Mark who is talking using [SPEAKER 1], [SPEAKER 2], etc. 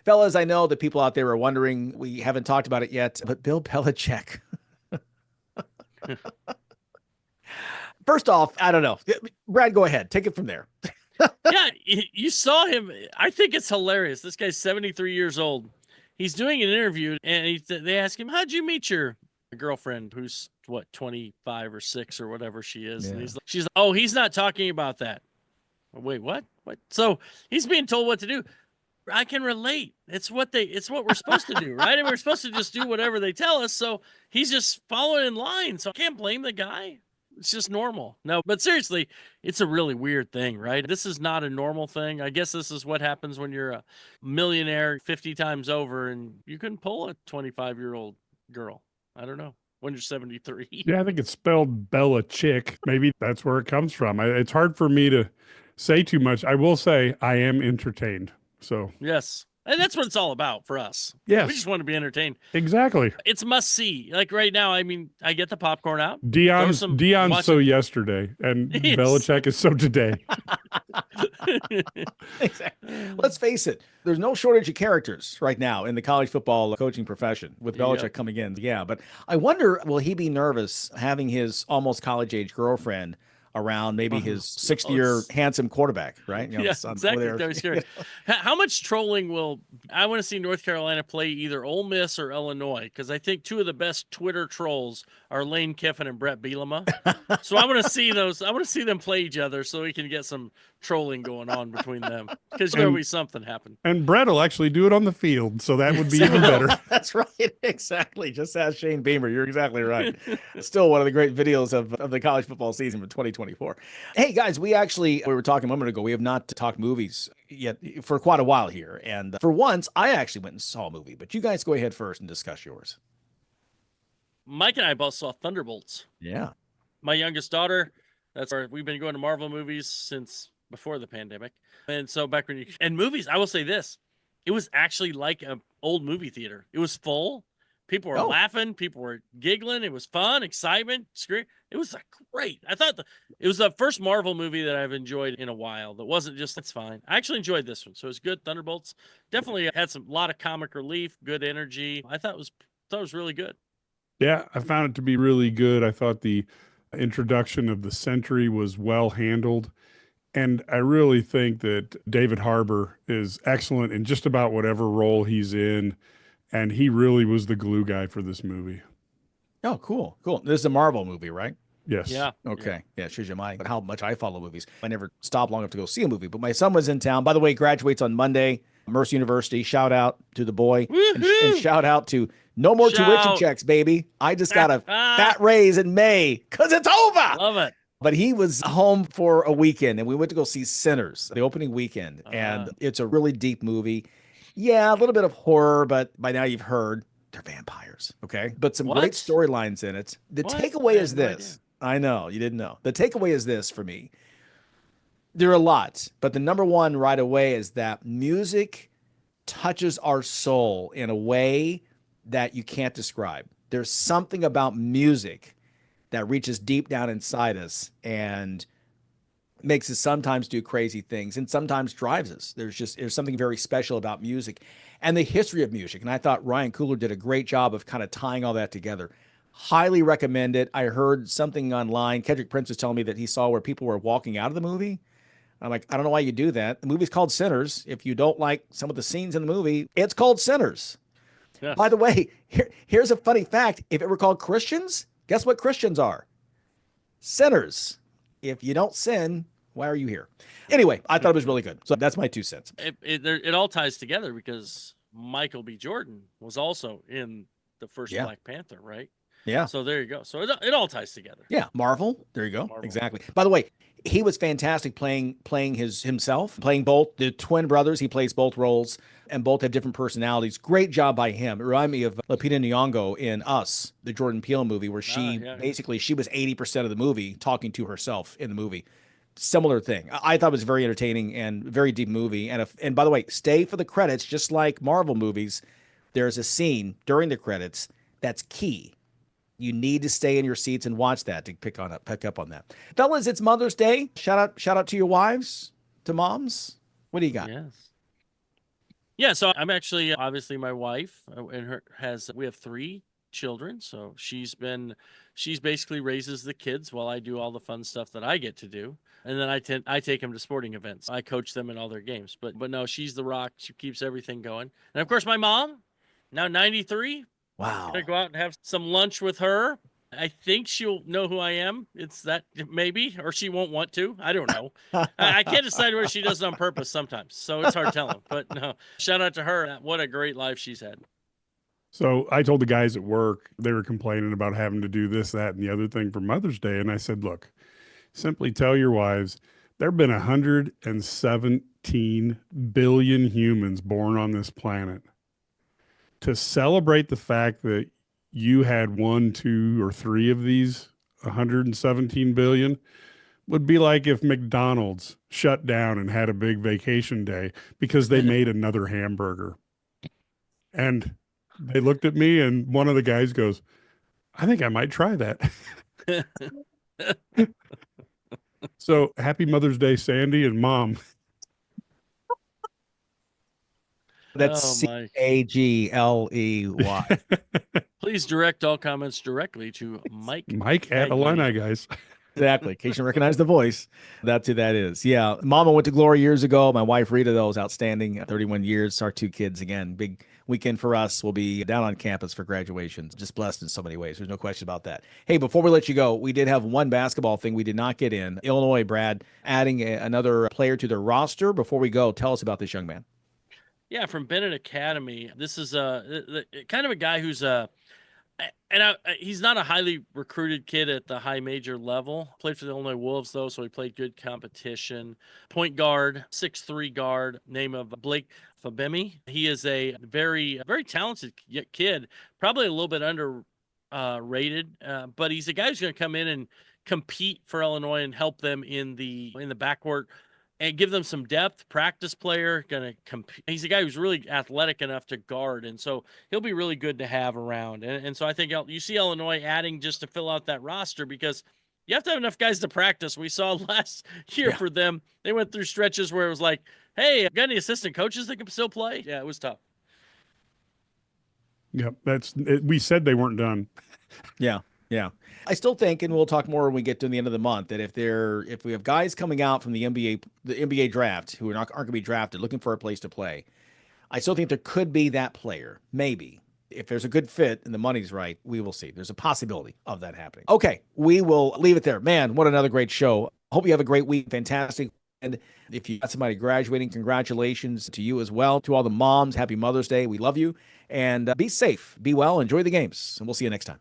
[SPEAKER 1] Fellas, I know that people out there are wondering, we haven't talked about it yet, but Bill Belichick. First off, I don't know. Brad, go ahead. Take it from there.
[SPEAKER 2] Yeah, you saw him. I think it's hilarious. This guy's 73 years old. He's doing an interview, and they ask him, "How'd you meet your girlfriend, who's what 25 or 6 or whatever she is?" And
[SPEAKER 1] Yeah.
[SPEAKER 2] she's like, "Oh, he's not talking about that." Wait, what? What? So he's being told what to do. I can relate. It's what we're supposed to do, right? And we're supposed to just do whatever they tell us. So he's just following in line. So I can't blame the guy. It's just normal. No, but seriously, it's a really weird thing, right? This is not a normal thing. I guess this is what happens when you're a millionaire 50 times over and you can pull a 25-year-old girl. I don't know. When you're 73.
[SPEAKER 3] Yeah, I think it's spelled Bella Chick. Maybe that's where it comes from. It's hard for me to say too much. I will say I am entertained. So,
[SPEAKER 2] Yes. And that's what it's all about for us.
[SPEAKER 3] yes.
[SPEAKER 2] We just want to be entertained.
[SPEAKER 3] Exactly.
[SPEAKER 2] It's must see. Like right now, I mean, I get the popcorn out.
[SPEAKER 3] Dion's so yesterday, and yes. Belichick is so today.
[SPEAKER 1] Exactly. Let's face it. There's no shortage of characters right now in the college football coaching profession with Belichick coming in. Yeah, but I wonder, will he be nervous having his almost college-age girlfriend around maybe his 60-year handsome quarterback, right?
[SPEAKER 2] You know, yeah, exactly. That was scary. How much trolling will I want to see North Carolina play either Ole Miss or Illinois? Because I think two of the best Twitter trolls are Lane Kiffin and Brett Bielema. So I want to see those. I want to see them play each other so we can get some trolling going on between them. Because there'll be something happen.
[SPEAKER 3] And Brett will actually do it on the field, so that would be even better.
[SPEAKER 1] That's right. Exactly. Just ask Shane Beamer. You're exactly right. Still one of the great videos of the college football season for 2024. Hey, guys, we were talking a moment ago. We have not talked movies yet for quite a while here. And for once, I actually went and saw a movie. But you guys go ahead first and discuss yours.
[SPEAKER 2] Mike and I both saw Thunderbolts.
[SPEAKER 1] Yeah.
[SPEAKER 2] My youngest daughter, we've been going to Marvel movies since before the pandemic. And so back when and movies, I will say this, it was actually like an old movie theater. It was full. People were laughing. People were giggling. It was fun, excitement, scream. It was great. I thought it was the first Marvel movie that I've enjoyed in a while. That wasn't just, it's fine. I actually enjoyed this one. So it was good. Thunderbolts definitely had a lot of comic relief, good energy. I thought it was really good.
[SPEAKER 3] Yeah, I found it to be really good. I thought the introduction of the Sentry was well handled. And I really think that David Harbour is excellent in just about whatever role he's in. And he really was the glue guy for this movie.
[SPEAKER 1] Oh, cool. Cool. This is a Marvel movie, right?
[SPEAKER 3] Yes.
[SPEAKER 2] Yeah.
[SPEAKER 1] Okay. Yeah. Shows you how much I follow movies. I never stop long enough to go see a movie, but my son was in town. By the way, graduates on Monday, Mercer University. Shout out to the boy and shout out to no more tuition checks, baby. I just got a fat raise in May because it's over.
[SPEAKER 2] Love it.
[SPEAKER 1] But he was home for a weekend and we went to go see Sinners, the opening weekend. And it's a really deep movie. Yeah, a little bit of horror, but by now you've heard they're vampires, okay? But some great storylines in it. The takeaway is this. I know, you didn't know. The takeaway is this for me. There are a lot, but the number one right away is that music touches our soul in a way that you can't describe. There's something about music that reaches deep down inside us and makes us sometimes do crazy things and sometimes drives us. There's something very special about music and the history of music. And I thought Ryan Coogler did a great job of kind of tying all that together. Highly recommend it. I heard something online. Kendrick Prince was telling me that he saw where people were walking out of the movie. I'm like, I don't know why you do that. The movie's called Sinners. If you don't like some of the scenes in the movie, it's called Sinners. Yes. By the way, here's a funny fact. If it were called Christians, guess what Christians are? Sinners. If you don't sin, why are you here? Anyway, I thought it was really good. So that's my 2 cents.
[SPEAKER 2] It all ties together because Michael B. Jordan was also in the first Black Panther, right?
[SPEAKER 1] Yeah.
[SPEAKER 2] So there you go. So it all ties together.
[SPEAKER 1] Yeah. Marvel. There you go. Marvel. Exactly. By the way, he was fantastic playing himself, playing both the twin brothers. He plays both roles and both have different personalities. Great job by him. It reminded me of Lupita Nyong'o in Us, the Jordan Peele movie, where she she was 80% of the movie talking to herself in the movie. Similar thing. I thought it was very entertaining and very deep movie. And by the way, stay for the credits, just like Marvel movies. There's a scene during the credits that's key. You need to stay in your seats and watch that to pick up on that. Fellas, it's Mother's Day. Shout out to your wives, to moms. What do you got?
[SPEAKER 2] Yes. Yeah, so I'm actually obviously my wife and we have 3 children, so she's basically raises the kids while I do all the fun stuff that I get to do. And then I take them to sporting events. I coach them in all their games. But no, she's the rock. She keeps everything going. And of course my mom, now 93.
[SPEAKER 1] Wow.
[SPEAKER 2] Gonna go out and have some lunch with her. I think she'll know who I am. It's that maybe, or she won't want to. I don't know. I can't decide whether she does it on purpose sometimes. So it's hard telling. But no, shout out to her. What a great life she's had.
[SPEAKER 3] So I told the guys at work, they were complaining about having to do this, that, and the other thing for Mother's Day. And I said, look, simply tell your wives there have been 117 billion humans born on this planet. To celebrate the fact that you had 1, 2, or 3 of these 117 billion would be like if McDonald's shut down and had a big vacation day because they made another hamburger. And they looked at me and one of the guys goes, I think I might try that. So happy Mother's Day, Sandy and Mom.
[SPEAKER 1] That's
[SPEAKER 2] Oh, my.
[SPEAKER 1] CAGLEY.
[SPEAKER 2] Please direct all comments directly to Mike.
[SPEAKER 3] Mike at IlliniGuys.
[SPEAKER 1] Exactly. In case you recognize the voice, that's who that is. Yeah. Mama went to glory years ago. My wife, Rita, though, was outstanding. 31 years. Our 2 kids, again, big weekend for us. We'll be down on campus for graduations. Just blessed in so many ways. There's no question about that. Hey, before we let you go, we did have one basketball thing we did not get in. Illinois, Brad, adding another player to their roster. Before we go, tell us about this young man.
[SPEAKER 2] Yeah, from Bennett Academy. This is kind of a guy who's he's not a highly recruited kid at the high major level. Played for the Illinois Wolves, though, so he played good competition. Point guard, 6'3" guard, name of Blake Fabemi. He is a very, very talented kid, probably a little bit rated, but he's a guy who's going to come in and compete for Illinois and help them in the backcourt and give them some depth. Practice player, gonna compete. He's a guy who's really athletic enough to guard, and so he'll be really good to have around. And so I think you see Illinois adding just to fill out that roster because you have to have enough guys to practice. We saw last year for them, they went through stretches where it was like, hey, got any assistant coaches that can still play? Yeah, it was tough.
[SPEAKER 3] Yep, we said they weren't done.
[SPEAKER 1] Yeah. Yeah. I still think, and we'll talk more when we get to the end of the month, that if we have guys coming out from the NBA draft who aren't going to be drafted looking for a place to play, I still think there could be that player. Maybe. If there's a good fit and the money's right, we will see. There's a possibility of that happening. Okay, we will leave it there. Man, what another great show. Hope you have a great week. Fantastic. And if you got somebody graduating, congratulations to you as well. To all the moms, happy Mother's Day. We love you. And be safe, be well, enjoy the games, and we'll see you next time.